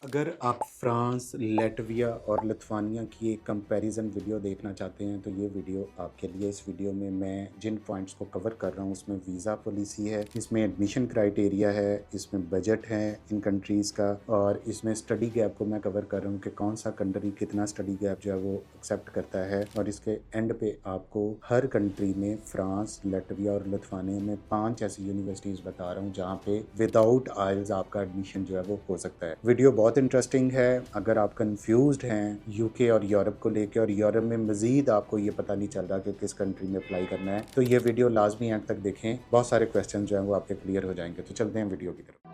अगर आप France, Latvia और लिथुआनिया की एक कंपैरिजन वीडियो देखना चाहते हैं तो ये वीडियो आपके लिए। इस वीडियो में मैं जिन पॉइंट्स को कवर कर रहा हूँ उसमें वीज़ा पॉलिसी है, इसमें एडमिशन क्राइटेरिया है, इसमें बजट है इन कंट्रीज़ का, और इसमें स्टडी गैप को मैं कवर कर रहा हूँ कि कौन सा कंट्री कितना स्टडी गैप जो है वो एक्सेप्ट करता है। और इसके एंड पे आपको हर कंट्री में फ्रांस, लैटविया और लिथुआनिया में 5 ऐसी यूनिवर्सिटीज़ बता रहा हूँ जहाँ पे विदाउट आइल्स आपका एडमिशन जो है वो हो सकता है। वीडियो बहुत इंटरेस्टिंग है। अगर आप कंफ्यूज्ड हैं यूके और यूरोप को लेके और यूरोप में मजीद आपको ये पता नहीं चल रहा कि किस कंट्री में अप्लाई करना है, तो ये वीडियो लाजमी एंड तक देखें। बहुत सारे क्वेश्चन जो हैं वो आपके क्लियर हो जाएंगे। तो चलते हैं वीडियो की तरफ।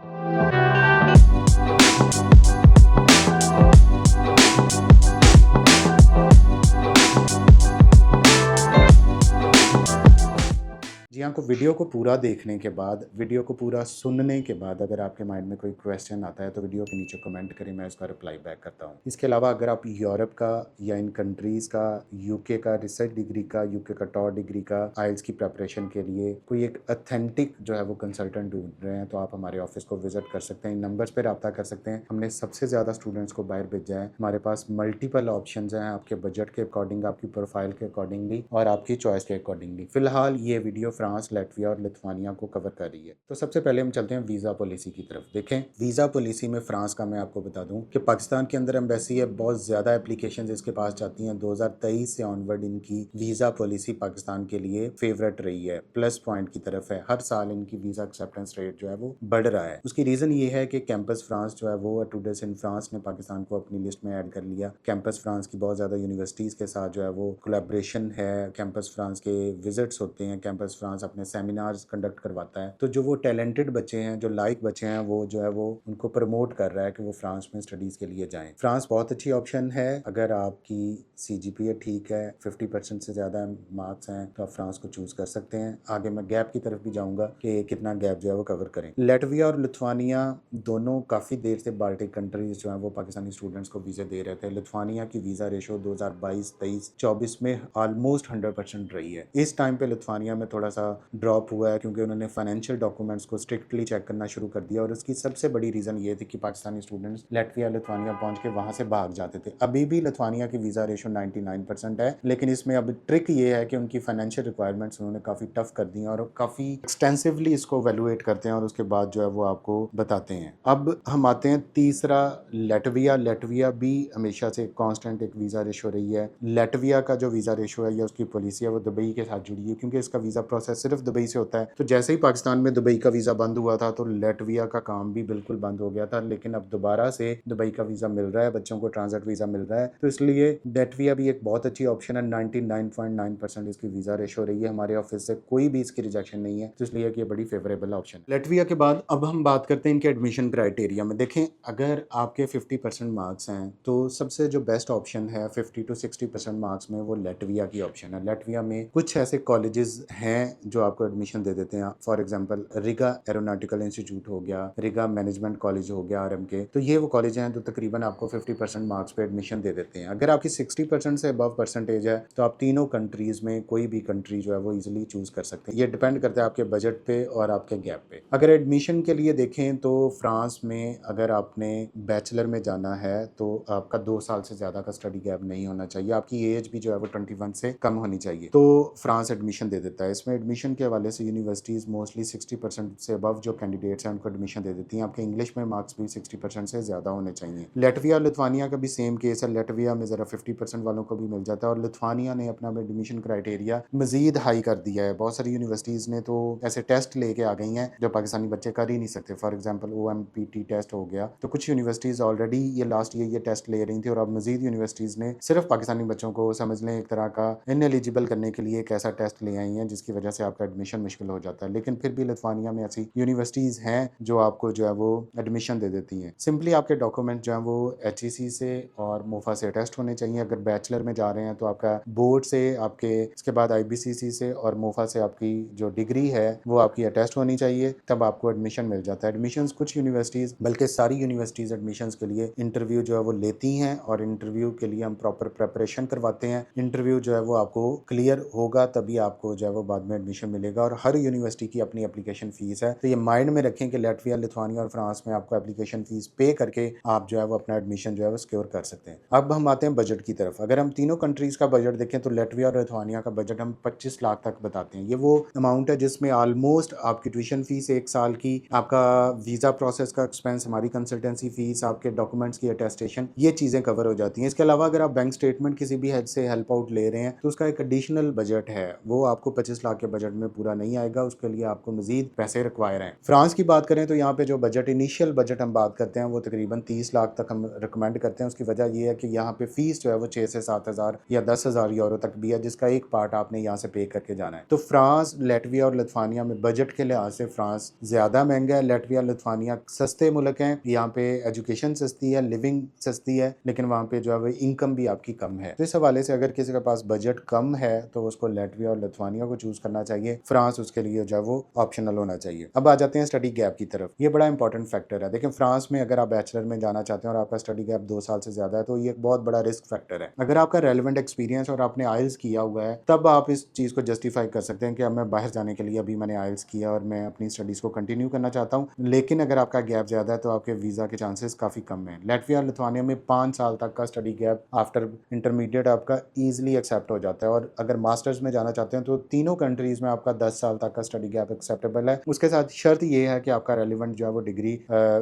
जी हाँ, तो वीडियो को पूरा देखने के बाद, वीडियो को पूरा सुनने के बाद अगर आपके माइंड में कोई क्वेश्चन आता है तो वीडियो के नीचे कमेंट करें, मैं उसका रिप्लाई बैक करता हूँ। इसके अलावा अगर आप यूरोप का या इन कंट्रीज़ का, यूके का रिसर्च डिग्री का, यूके का टॉर डिग्री का आइल्स की प्रेपरेशन के लिए कोई एक अथेंटिक जो है वो कंसल्टेंट ढूंढ रहे हैं तो आप हमारे ऑफिस को विजिट कर सकते हैं। इन नंबर्स पर रब्ता कर सकते हैं। हमने सबसे ज़्यादा स्टूडेंट्स को बाहर भेजा है। हमारे पास मल्टीपल ऑप्शन हैं आपके बजट के अकॉर्डिंग, आपकी प्रोफाइल के अकॉर्डिंगली और आपकी चॉइस के अकॉर्डिंगली। फिलहाल ये वीडियो फ्रांस, लैटविया और लिथुआनिया को कवर कर रही है। तो सबसे पहले हम चलते हैं वीज़ा पॉलिसी की तरफ। देखें, वीज़ा पॉलिसी में फ्रांस का मैं आपको बता दूं कि पाकिस्तान के अंदर एम्बेसी है, बहुत ज़्यादा एप्लीकेशंस इसके पास जाती हैं। 2023 से ऑनवर्ड इनकी वीज़ा पॉलिसी पाकिस्तान के लिए फेवरेट रही है, प्लस पॉइंट की तरफ है। हर साल इनकी वीज़ा एक्सेप्टेंस रेट जो है वो बढ़ रहा है। उसकी रीज़न ये है कि कैंपस फ्रांस जो है वो टूडेस इन फ्रांस ने पाकिस्तान को अपनी लिस्ट में ऐड कर लिया। कैंपस फ्रांस की बहुत ज़्यादा यूनिवर्सिटीज़ के साथ जो है वो कोलैबोरेशन है। कैंपस फ्रांस के विजिट्स होते हैं, कैंपस फ्रांस अपने सेमिनार्स कंडक्ट करवाता है। तो जो वो टैलेंटेड बच्चे हैं, जो लाइक बच्चे हैं, वो जो है वो उनको प्रमोट कर रहा है कि वो फ्रांस में स्टडीज़ के लिए जाएं। फ्रांस बहुत अच्छी ऑप्शन है। अगर आपकी CGPA ठीक है, 50% से ज़्यादा मार्क्स हैं, तो आप फ्रांस को चूज़ कर सकते हैं। आगे मैं गैप की तरफ भी जाऊँगा कि कितना गैप जो है वो कवर करें। लैटविया और लिथुआनिया दोनों काफ़ी देर से बाल्टिक कंट्रीज जो हैं वो पाकिस्तानी स्टूडेंट्स को वीज़े दे रहे थे। लिथुआनिया की वीज़ा रेशो 2022, 23, 24 में ऑलमोस्ट 100% रही है। इस टाइम पे लिथुआनिया में थोड़ा सा ड्रॉप हुआ है क्योंकि उन्होंने फाइनेंशियल डॉक्यूमेंट्स को स्ट्रिक्टली चेक करना शुरू कर दिया। और उसकी सबसे बड़ी रीज़न ये थी कि पाकिस्तानी स्टूडेंट्स लैटविया, लिथुआनिया पहुंच के वहां से भाग जाते थे। अभी भी लिथुआनिया की वीज़ा रेशो 99% है, लेकिन इसमें अब ट्रिक ये है कि उनकी फाइनेंशियल रिक्वायरमेंट्स उन्होंने काफ़ी टफ कर दी हैं और काफ़ी एक्सटेंसिवली इसको वैल्यूएट करते हैं और उसके बाद जो है वो आपको बताते हैं। अब हम आते हैं तीसरा, लैटविया। लैटविया भी हमेशा से कांस्टेंट एक वीज़ा रेशो रही है। लैटविया का जो वीज़ा रेशो है या उसकी पॉलिसी है वो दुबई के साथ जुड़ी है, क्योंकि इसका वीज़ा प्रोसेस सिर्फ दुबई से होता है। तो जैसे ही पाकिस्तान में दुबई का वीज़ा बंद हुआ था तो लैटविया का काम भी बिल्कुल बंद हो गया था, लेकिन अब दोबारा से दुबई का वीज़ा मिल रहा है, बच्चों को ट्रांजिट वीज़ा मिल रहा है। तो इसलिए लैटविया भी एक बहुत अच्छी ऑप्शन है। 99.9% इसकी वीज़ा रेशो रही है। हमारे ऑफिस से कोई भी इसकी रिजेक्शन नहीं है, तो इसलिए कि ये बड़ी फेवरेबल ऑप्शन है। लैटविया के बाद अब हम बात करते हैं इनके एडमिशन क्राइटेरिया में। देखें, अगर आपके 50% मार्क्स हैं तो सबसे जो बेस्ट ऑप्शन है 50 to 60% मार्क्स में, वो लैटविया की ऑप्शन है। लैटविया में कुछ ऐसे कॉलेजेस हैं जो आपको एडमिशन दे देते हैं। For example Riga aeronautical institute हो गया, रिगा मैनेजमेंट कॉलेज हो गया RM के। तो ये वो कॉलेज हैं जो तकरीबन आपको 50% मार्क्स पे एडमिशन दे देते हैं। अगर आपकी 60% से अबव परसेंटेज है तो आप तीनों कंट्रीज में कोई भी कंट्री जो है वो इजीली चूज कर सकते हैं। ये डिपेंड करता है आपके बजट पे और आपके गैप पे। अगर एडमिशन के लिए देखें तो फ्रांस में अगर आपने बैचलर में जाना है तो आपका 2 साल से ज्यादा का स्टडी गैप नहीं होना चाहिए। आपकी एज भी जो है वो 21 से कम होनी चाहिए, तो फ्रांस एडमिशन दे देता है। इसमें एडमिशन के हवाले से यूनिवर्सिटीज़ मोस्टली 60% से अबव जो कैंडिडेट्स हैं उनको एडमिशन दे देती हैं। आपके इंग्लिश में मार्क्स भी 60% से ज़्यादा होने चाहिए। लैटविया और लिथुआनिया का भी सेम केस है। लैटविया में ज़रा 50% वालों को भी मिल जाता है और लिथुआनिया ने अपना एडमिशन क्राइटेरिया मजीद हाई कर दिया है। बहुत सारी यूनिवर्सिटीज़ ने तो ऐसे टेस्ट लेके आ गई हैं जो पाकिस्तानी बच्चे कर ही नहीं सकते। फॉर एग्जाम्पल OMPT टेस्ट हो गया, तो कुछ यूनिवर्सिटीज़ ऑलरेडी ये लास्ट ईयर ये टेस्ट ले रही थी और अब मजीद यूनिवर्सिटीज़ ने सिर्फ पाकिस्तानी बच्चों को समझ लें एक तरह का इनएलिजिबल करने के लिए एक ऐसा टेस्ट ले आई हैं जिसकी वजह से आपका एडमिशन मुश्किल हो जाता है। लेकिन फिर भी लिथुआनिया में ऐसी यूनिवर्सिटीज़ हैं जो आपको जो है वो एडमिशन दे देती हैं। सिंपली आपके डॉक्यूमेंट जो है वो HEC से और मोफा से अटेस्ट होने चाहिए। अगर बैचलर में जा रहे हैं तो आपका बोर्ड से, आपके इसके बाद IBCC से और मोफा से आपकी जो डिग्री है वो आपकी अटेस्ट होनी चाहिए, तब आपको एडमिशन मिल जाता है। एडमिशन कुछ यूनिवर्सिटीज़, बल्कि सारी यूनिवर्सिटीज़ एडमिशन के लिए इंटरव्यू जो है वो लेती हैं और इंटरव्यू के लिए हम प्रॉपर प्रेपरेशन करवाते हैं। इंटरव्यू जो है वो आपको क्लियर होगा तभी आपको जो है वो बाद में एडमिशन एडमिशन मिलेगा और हर यूनिवर्सिटी की अपनी एप्लीकेशन फ़ीस है। तो ये माइंड में रखें कि लातविया, लिथुआनिया और फ्रांस में आपको एप्लीकेशन फ़ीस पे करके आप जो है वो अपना एडमिशन जो है वो सिक्योर कर सकते हैं। अब हम आते हैं बजट की तरफ। अगर हम तीनों कंट्रीज़ का बजट देखें तो लातविया और लिथुआनिया का बजट हम 25 लाख तक बताते हैं। ये वो अमाउंट है जिसमें ऑलमोस्ट आपकी ट्यूशन फ़ीस 1 साल की, आपका वीज़ा प्रोसेस का एक्सपेंस, हमारी कंसल्टेंसी फ़ीस, आपके डॉक्यूमेंट्स की अटेस्टेशन, ये चीज़ें कवर हो जाती हैं। इसके अलावा अगर आप बैंक स्टेटमेंट किसी भी हेल्प से हेल्प आउट ले रहे हैं तो उसका एक एडिशनल बजट है, वो आपको 25 लाख के बजट में पूरा नहीं आएगा, उसके लिए आपको मजीद पैसे रिक्वायर हैं। फ्रांस की बात करें तो यहाँ पे जो बजट, इनिशियल बजट हम बात करते हैं वो तकरीबन 30 लाख तक हम रिकमेंड करते हैं। उसकी वजह ये है कि यहाँ पे फीस जो है वो 6 से 7 हज़ार या 10 हज़ार यूरो तक भी है, जिसका एक पार्ट आपने यहाँ से पे करके जाना है। तो फ्रांस, लातविया और लिथुआनिया में बजट के लिहाज से फ्रांस ज़्यादा महंगा है, लातविया, लिथुआनिया सस्ते मुल्क हैं। यहाँ पे एजुकेशन सस्ती है, लिविंग सस्ती है, लेकिन वहाँ पे जो है वो इनकम भी आपकी कम है। तो इस हवाले से अगर किसी के पास बजट कम है तो उसको लातविया और लिथुआनिया को चूज करना चाहिए। फ्रांस उसके लिए जो है वो ऑप्शनल होना चाहिए। अब आ जाते हैं स्टडी गैप की तरफ। ये बड़ा इंपॉर्टेंट फैक्टर है। देखिए, फ्रांस में अगर आप बैचलर में जाना चाहते हैं और आपका स्टडी गैप 2 साल से ज्यादा है तो ये एक बहुत बड़ा रिस्क फैक्टर है। अगर आपका रेलिवेंट एक्सपीरियंस और आपने आइल्स किया हुआ है तब आप इस चीज को जस्टिफाई कर सकते हैं कि अब मैं बाहर जाने के लिए अभी मैंने आइल्स किया और मैं अपनी स्टडीज को कंटिन्यू करना चाहता हूँ। लेकिन अगर आपका गैप ज्यादा है तो आपके वीजा के चांसेस काफी कम है। लातविया और लिथुआनिया में 5 साल तक का स्टडी गैप आफ्टर इंटरमीडिएट आपका ईजिली एक्सेप्ट हो जाता है, और अगर मास्टर्स में जाना चाहते हैं तो तीनों कंट्रीज में आपका 10 साल तक का स्टडी गैप एक्सेप्टेबल है। उसके साथ शर्त ये है कि आपका रेलिवेंट जो है वो डिग्री,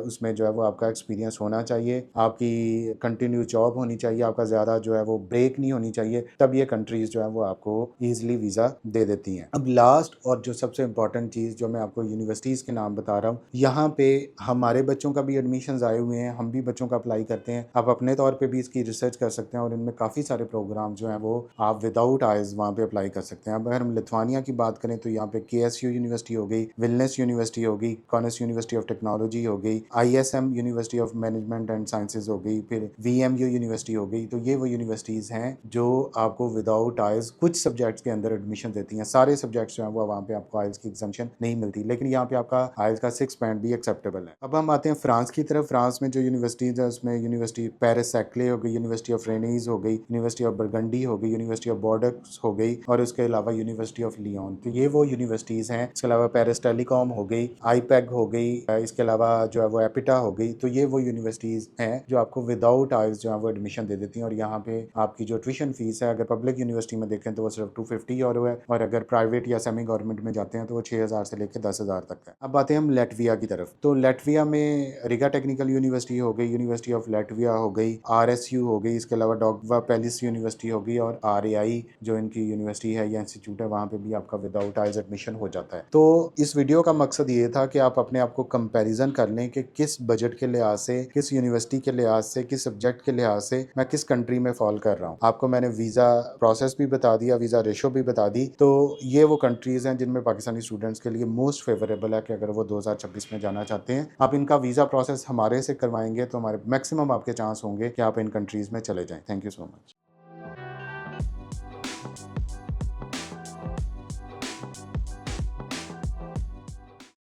उसमें जो है वो आपका एक्सपीरियंस होना चाहिए, आपकी कंटिन्यू जॉब होनी चाहिए, आपका ज़्यादा जो है वो ब्रेक नहीं होनी चाहिए, तब ये कंट्रीज जो है वो आपको ईजिली वीज़ा दे देती हैं। अब लास्ट और जो सबसे इंपॉर्टेंट चीज़ जो मैं आपको यूनिवर्सिटीज़ के नाम बता रहा हूँ, यहाँ पे हमारे बच्चों का भी एडमिशन आए हुए हैं, हम भी बच्चों का अप्लाई करते हैं। आप अपने तौर पर भी इसकी रिसर्च कर सकते हैं और इनमें काफ़ी सारे प्रोग्राम जो हैं वो आप विदाउट आइज वहाँ पे अप्लाई कर सकते हैं। अब अगर हम लिथुआनिया की बात करें तो यहाँ पे KSU यूनिवर्सिटी हो गई, विलनेस यूनिवर्सिटी हो गई, कॉनस यूनिवर्सिटी ऑफ टेक्नोलॉजी हो गई, ISM university of management and sciences हो गई, फिर VMU यूनिवर्सिटी हो गई। तो ये वो यूनिवर्सिटीज़ हैं जो आपको विदाउट आइज कुछ सब्जेक्ट्स के अंदर एडमिशन देती हैं। सारे सब्जेक्ट्स जो हैं वो वहाँ पे आपको आइल्स की एग्जाम्शन नहीं मिलती, लेकिन यहाँ पे आपका आइल्स का 6 पॉइंट भी एक्सेप्टेबल है। अब हम आते हैं फ्रांस की तरफ। फ्रांस में जो यूनिवर्सिटीज़ है उसमें यूनिवर्सिटी पेरिस सैक्ले हो गई, यूनिवर्सिटी ऑफ रेनीज हो गई, यूनिवर्सिटी ऑफ बरगंडी हो गई, यूनिवर्सिटी ऑफ बॉर्डर्स हो गई और उसके अलावा यूनिवर्सिटी ऑफ लियोन। तो ये वो यूनिवर्सिटीज़ हैं। इसके अलावा पेरिस टेलीकॉम हो गई, आईपैग हो गई, इसके अलावा जो है वो एपिटा हो गई। तो ये वो यूनिवर्सिटीज़ हैं जो आपको विदाउट आइल्स जो है वो एडमिशन दे देती हैं। और यहाँ पे आपकी जो ट्यूशन फीस है, अगर पब्लिक यूनिवर्सिटी में देखें तो वो सिर्फ 250 यूरो है, और अगर प्राइवेट या सेमी गवर्नमेंट में जाते हैं तो वो 6,000 से लेकर 10,000 तक है। अब आते हैं हम लातविया की तरफ। तो लातविया में रिगा टेक्निकल यूनिवर्सिटी हो गई, यूनिवर्सिटी ऑफ लातविया हो गई, RSU हो गई, इसके अलावा डॉगवा पेलिस यूनिवर्सिटी हो गई, और RAI जो इनकी यूनिवर्सिटी है या इंस्टीट्यूट है, वहाँ पे भी आपका विदाउट आइल्स एडमिशन हो जाता है। तो इस वीडियो का मकसद ये था कि आप अपने आप को कंपैरिजन कर लें कि किस बजट के लिहाज से, किस यूनिवर्सिटी के लिहाज से, किस सब्जेक्ट के लिहाज से मैं किस कंट्री में फॉल कर रहा हूँ। आपको मैंने वीज़ा प्रोसेस भी बता दिया, वीज़ा रेशो भी बता दी। तो ये वो कंट्रीज़ हैं जिनमें पाकिस्तानी स्टूडेंट्स के लिए मोस्ट फेवरेबल है कि अगर वो 2026 में जाना चाहते हैं, आप इनका वीज़ा प्रोसेस हमारे से करवाएंगे तो हमारे मैक्सिमम आपके चांस होंगे कि आप इन कंट्रीज़ में चले जाएं। Thank you so much.